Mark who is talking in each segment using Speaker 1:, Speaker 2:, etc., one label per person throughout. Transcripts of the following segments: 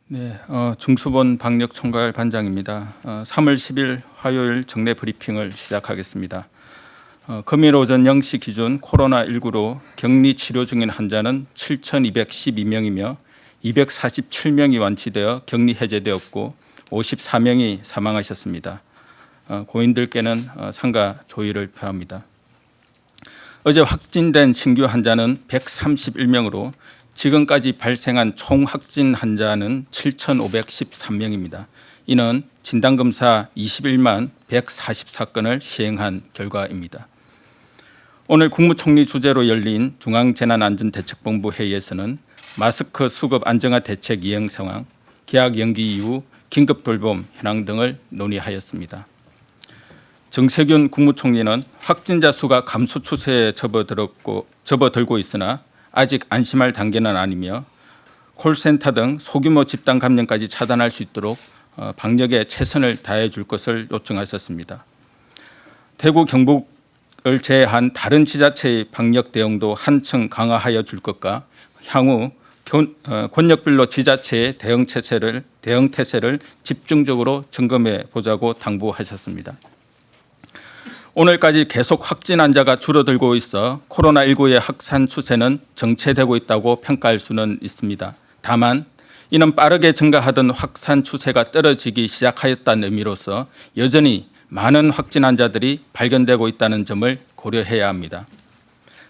Speaker 1: 네, 중수본 방역총괄 반장입니다. 3월 10일 화요일 정례 브리핑을 시작하겠습니다. 금일 오전 0시 기준 코로나19로 격리 치료 중인 환자는 7,212명이며 247명이 완치되어 격리 해제되었고 54명이 사망하셨습니다. 고인들께는 상가 조의를 표합니다. 어제 확진된 신규 환자는 131명으로 지금까지 발생한 총 확진 환자는 7,513명입니다. 이는 진단검사 21만 144건을 시행한 결과입니다. 오늘 국무총리 주재로 열린 중앙재난안전대책본부 회의에서는 마스크 수급 안정화 대책 이행 상황, 계약 연기 이후 긴급 돌봄 현황 등을 논의하였습니다. 정세균 국무총리는 확진자 수가 감소 추세에 접어들고 있으나 아직 안심할 단계는 아니며 콜센터 등 소규모 집단 감염까지 차단할 수 있도록 방역에 최선을 다해 줄 것을 요청하셨습니다. 대구, 경북을 제외한 다른 지자체의 방역 대응도 한층 강화하여 줄 것과 향후 권역별로 지자체의 대응 태세를 집중적으로 점검해 보자고 당부하셨습니다. 오늘까지 계속 확진 환자가 줄어들고 있어 코로나19의 확산 추세는 정체되고 있다고 평가할 수는 있습니다. 다만 이는 빠르게 증가하던 확산 추세가 떨어지기 시작하였다는 의미로서 여전히 많은 확진 환자들이 발견되고 있다는 점을 고려해야 합니다.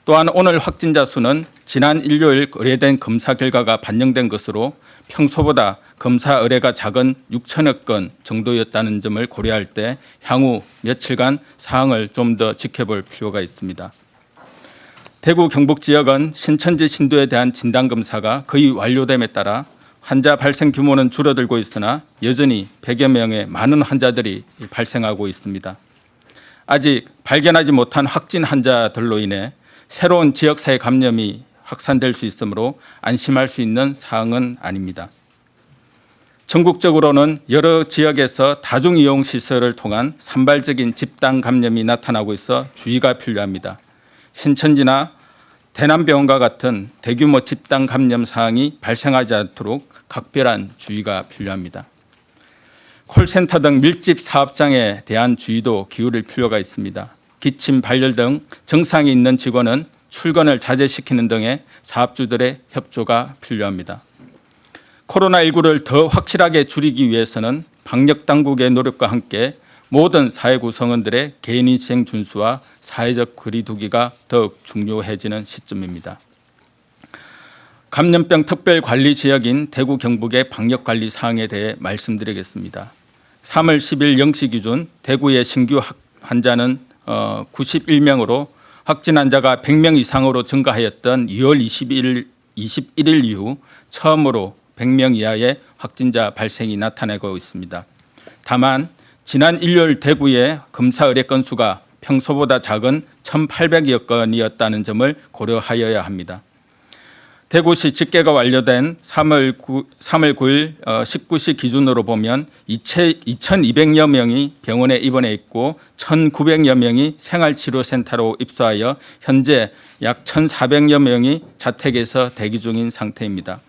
Speaker 1: 또한 오늘 확진자 수는 지난 일요일 의뢰된 검사 결과가 반영된 것으로 평소보다 검사 의뢰가 작은 6천여 건 정도였다는 점을 고려할 때 향후 며칠간 사항을 좀 더 지켜볼 필요가 있습니다. 대구 경북 지역은 신천지 신도에 대한 진단검사가 거의 완료됨에 따라 환자 발생 규모는 줄어들고 있으나 여전히 100여 명의 많은 환자들이 발생하고 있습니다. 아직 발견하지 못한 확진 환자들로 인해 새로운 지역사회 감염이 확산될 수 있으므로 안심할 수 있는 사항은 아닙니다. 전국적으로는 여러 지역에서 다중이용시설을 통한 산발적인 집단 감염이 나타나고 있어 주의가 필요합니다. 신천지나 대남병원과 같은 대규모 집단 감염 사항이 발생하지 않도록 각별한 주의가 필요합니다. 콜센터 등 밀집 사업장에 대한 주의도 기울일 필요가 있습니다. 기침, 발열 등 증상이 있는 직원은 출근을 자제시키는 등의 사업주들의 협조가 필요합니다. 코로나19를 더 확실하게 줄이기 위해서는 방역당국의 노력과 함께 모든 사회 구성원들의 개인위생 준수와 사회적 거리두기가 더욱 중요해지는 시점입니다. 감염병 특별관리지역인 대구 경북의 방역관리 사항에 대해 말씀드리겠습니다. 3월 10일 0시 기준 대구의 신규 환자는 91명으로 확진 환자가 100명 이상으로 증가하였던 2월 21일 이후 처음으로 100명 이하의 확진자 발생이 나타나고 있습니다. 다만 지난 일요일 대구의 검사 의뢰 건수가 평소보다 작은 1,800여 건이었다는 점을 고려하여야 합니다. 대구시 집계가 완료된 3월 9일 19시 기준으로 보면 2,200여 명이 병원에 입원해 있고 1,900여 명이 생활치료센터로 입소하여 현재 약 1,400여 명이 자택에서 대기 중인 상태입니다.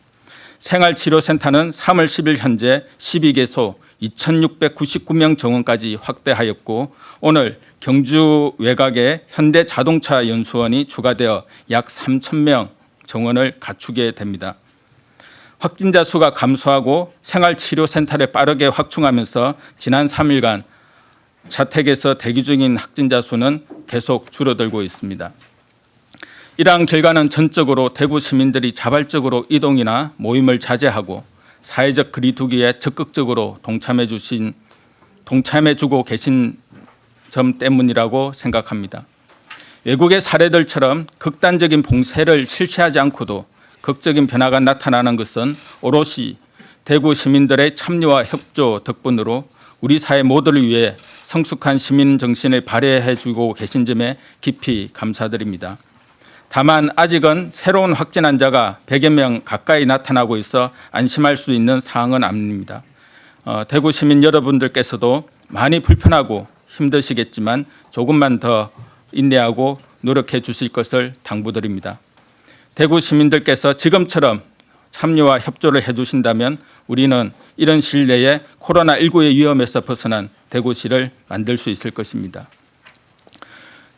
Speaker 1: 생활치료센터는 3월 10일 현재 12개소 2,699명 정원까지 확대하였고 오늘 경주 외곽에 현대자동차 연수원이 추가되어 약 3,000명 정원을 갖추게 됩니다. 확진자 수가 감소하고 생활치료센터를 빠르게 확충하면서 지난 3일간 자택에서 대기 중인 확진자 수는 계속 줄어들고 있습니다. 이러한 결과는 전적으로 대구 시민들이 자발적으로 이동이나 모임을 자제하고 사회적 거리두기에 적극적으로 동참해주고 계신 점 때문이라고 생각합니다. 외국의 사례들처럼 극단적인 봉쇄를 실시하지 않고도 극적인 변화가 나타나는 것은 오롯이 대구 시민들의 참여와 협조 덕분으로 우리 사회 모두를 위해 성숙한 시민 정신을 발휘해 주고 계신 점에 깊이 감사드립니다. 다만 아직은 새로운 확진 환자가 100여 명 가까이 나타나고 있어 안심할 수 있는 사항은 아닙니다. 대구 시민 여러분들께서도 많이 불편하고 힘드시겠지만 조금만 더 인내하고 노력해 주실 것을 당부드립니다. 대구 시민들께서 지금처럼 참여와 협조를 해주신다면 우리는 이런 시일 내에 코로나19의 위험에서 벗어난 대구시를 만들 수 있을 것입니다.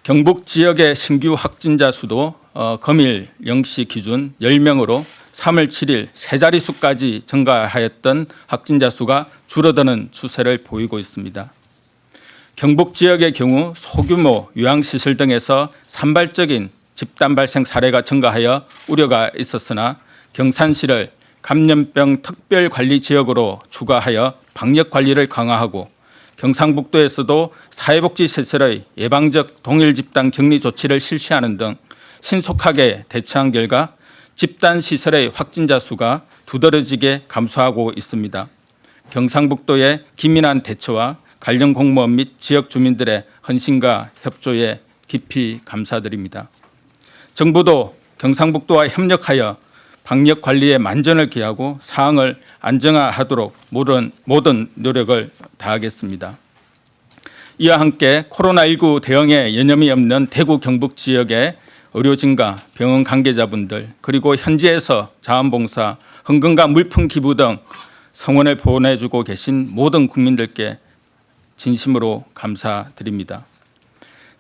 Speaker 1: 경북 지역의 신규 확진자 수도 금일 0시 기준 10명으로 3월 7일 세 자릿수까지 증가하였던 확진자 수가 줄어드는 추세를 보이고 있습니다. 경북 지역의 경우 소규모 요양시설 등에서 산발적인 집단 발생 사례가 증가하여 우려가 있었으나 경산시를 감염병 특별관리지역으로 추가하여 방역관리를 강화하고 경상북도에서도 사회복지시설의 예방적 동일 집단 격리 조치를 실시하는 등 신속하게 대처한 결과 집단시설의 확진자 수가 두드러지게 감소하고 있습니다. 경상북도의 기민한 대처와 관련 공무원 및 지역 주민들의 헌신과 협조에 깊이 감사드립니다. 정부도 경상북도와 협력하여 방역 관리에 만전을 기하고 사항을 안정화하도록 모든 노력을 다하겠습니다. 이와 함께 코로나19 대응에 여념이 없는 대구 경북 지역의 의료진과 병원 관계자분들 그리고 현지에서 자원봉사, 헌금과 물품 기부 등 성원을 보내주고 계신 모든 국민들께 진심으로 감사드립니다.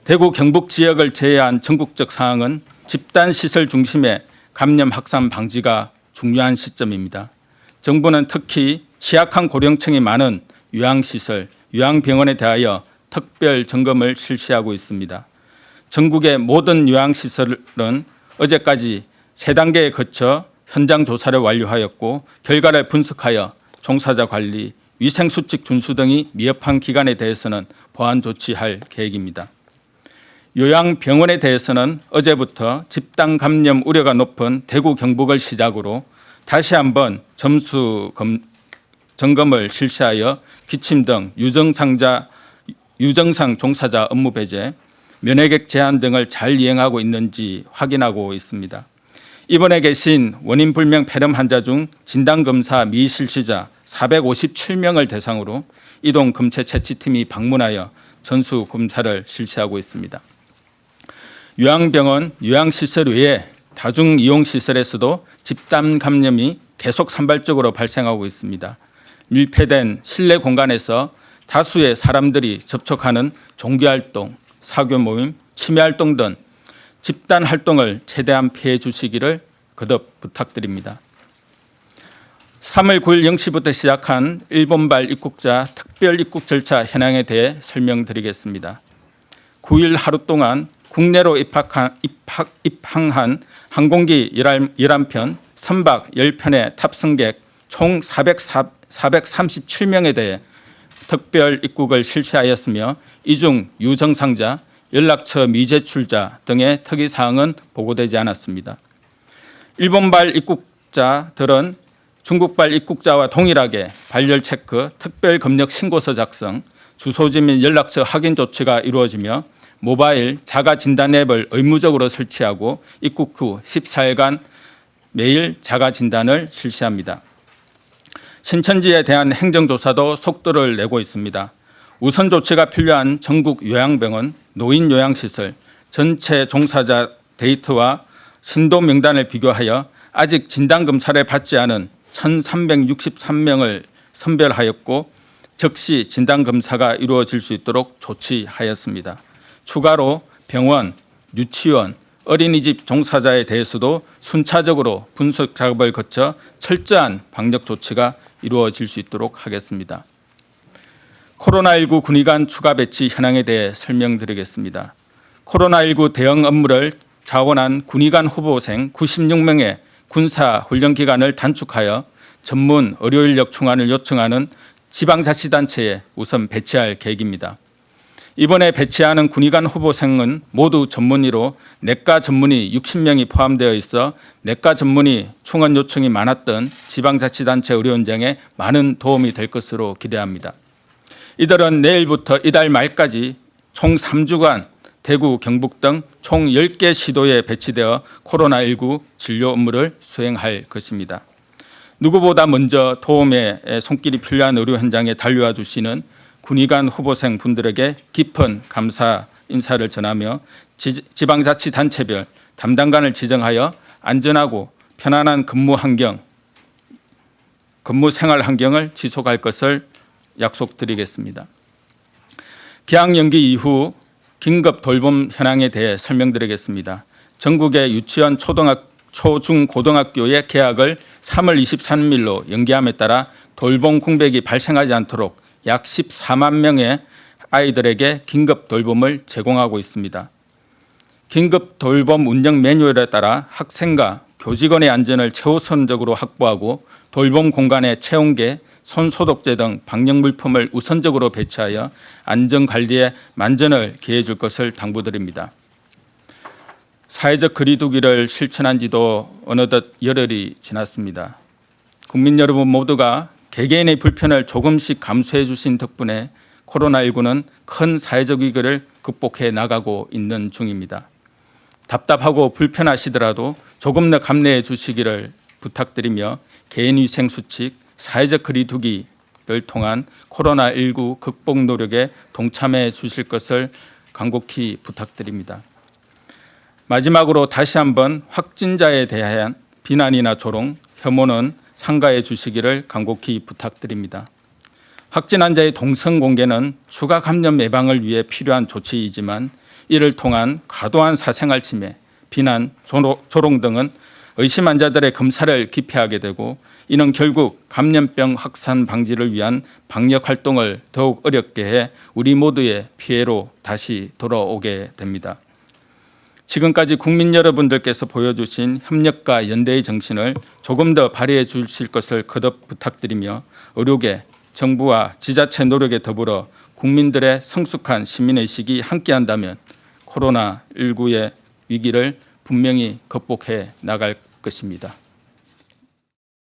Speaker 1: 대구 경북 지역을 제외한 전국적 상황은 집단시설 중심의 감염 확산 방지가 중요한 시점입니다. 정부는 특히 취약한 고령층이 많은 요양시설, 요양병원에 대하여 특별 점검을 실시하고 있습니다. 전국의 모든 요양시설은 어제까지 3단계에 거쳐 현장 조사를 완료하였고 결과를 분석하여 종사자 관리, 위생수칙 준수 등이 미흡한 기관에 대해서는 보완 조치할 계획입니다. 요양병원에 대해서는 어제부터 집단 감염 우려가 높은 대구 경북을 시작으로 다시 한번 점수 점검을 실시하여 기침 등 유증상 종사자 업무 배제, 면회객 제한 등을 잘 이행하고 있는지 확인하고 있습니다. 입원해 계신 원인 불명 폐렴 환자 중 진단검사 미실시자 457명을 대상으로 이동 검체 채취팀이 방문하여 전수 검사를 실시하고 있습니다. 요양병원, 요양시설 외에 다중이용시설에서도 집단 감염이 계속 산발적으로 발생하고 있습니다. 밀폐된 실내 공간에서 다수의 사람들이 접촉하는 종교활동, 사교 모임, 취미활동 등 집단 활동을 최대한 피해 주시기를 거듭 부탁드립니다. 3월 9일 0시부터 시작한 일본발 입국자 특별 입국 절차 현황에 대해 설명드리겠습니다. 9일 하루 동안 국내로 입항한 항공기 11편, 선박 10편의 탑승객 총 437명에 대해 특별 입국을 실시하였으며 이 중 유증상자, 연락처 미제출자 등의 특이사항은 보고되지 않았습니다. 일본발 입국자들은 중국발 입국자와 동일하게 발열 체크, 특별 검역 신고서 작성, 주소지 및 연락처 확인 조치가 이루어지며 모바일 자가 진단 앱을 의무적으로 설치하고 입국 후 14일간 매일 자가 진단을 실시합니다. 신천지에 대한 행정조사도 속도를 내고 있습니다. 우선 조치가 필요한 전국 요양병원, 노인 요양시설, 전체 종사자 데이터와 신도 명단을 비교하여 아직 진단검사를 받지 않은 1,363명을 선별하였고 즉시 진단검사가 이루어질 수 있도록 조치하였습니다. 추가로 병원, 유치원, 어린이집 종사자에 대해서도 순차적으로 분석 작업을 거쳐 철저한 방역 조치가 이루어질 수 있도록 하겠습니다. 코로나19 군의관 추가 배치 현황에 대해 설명드리겠습니다. 코로나19 대응 업무를 자원한 군의관 후보생 96명의 군사 훈련 기간을 단축하여 전문 의료 인력 충원을 요청하는 지방자치단체에 우선 배치할 계획입니다. 이번에 배치하는 군의관 후보생은 모두 전문의로 내과 전문의 60명이 포함되어 있어 내과 전문의 충원 요청이 많았던 지방자치단체 의료원장에 많은 도움이 될 것으로 기대합니다. 이들은 내일부터 이달 말까지 총 3주간 대구, 경북 등 총 10개 시도에 배치되어 코로나19 진료 업무를 수행할 것입니다. 누구보다 먼저 도움의 손길이 필요한 의료 현장에 달려와 주시는 군의관 후보생 분들에게 깊은 감사 인사를 전하며 지방자치단체별 담당관을 지정하여 안전하고 편안한 근무 환경, 근무 생활 환경을 지속할 것을 약속드리겠습니다. 개학 연기 이후 긴급 돌봄 현황에 대해 설명드리겠습니다. 전국의 유치원, 초중고등학교의 개학을 3월 23일로 연기함에 따라 돌봄 공백이 발생하지 않도록 약 14만 명의 아이들에게 긴급 돌봄을 제공하고 있습니다. 긴급 돌봄 운영 매뉴얼에 따라 학생과 교직원의 안전을 최우선적으로 확보하고 돌봄 공간에 체온계, 손소독제 등 방역 물품을 우선적으로 배치하여 안전관리에 만전을 기해 줄 것을 당부드립니다. 사회적 거리두기를 실천한 지도 어느덧 열흘이 지났습니다. 국민 여러분 모두가 개개인의 불편을 조금씩 감수해 주신 덕분에 코로나19는 큰 사회적 위기를 극복해 나가고 있는 중입니다. 답답하고 불편하시더라도 조금 더 감내해 주시기를 부탁드리며 개인위생 수칙, 사회적 거리두기를 통한 코로나19 극복 노력에 동참해 주실 것을 간곡히 부탁드립니다. 마지막으로 다시 한번 확진자에 대한 비난이나 조롱, 혐오는 삼가해 주시기를 간곡히 부탁드립니다. 확진 환자의 동선 공개는 추가 감염 예방을 위해 필요한 조치이지만 이를 통한 과도한 사생활 침해, 비난, 조롱 등은 의심 환자들의 검사를 기피하게 되고 이는 결국 감염병 확산 방지를 위한 방역 활동을 더욱 어렵게 해 우리 모두의 피해로 다시 돌아오게 됩니다. 지금까지 국민 여러분들께서 보여주신 협력과 연대의 정신을 조금 더 발휘해 주실 것을 거듭 부탁드리며 의료계, 정부와 지자체 노력에 더불어 국민들의 성숙한 시민의식이 함께한다면 코로나19의 위기를 분명히 극복해 나갈 것입니다.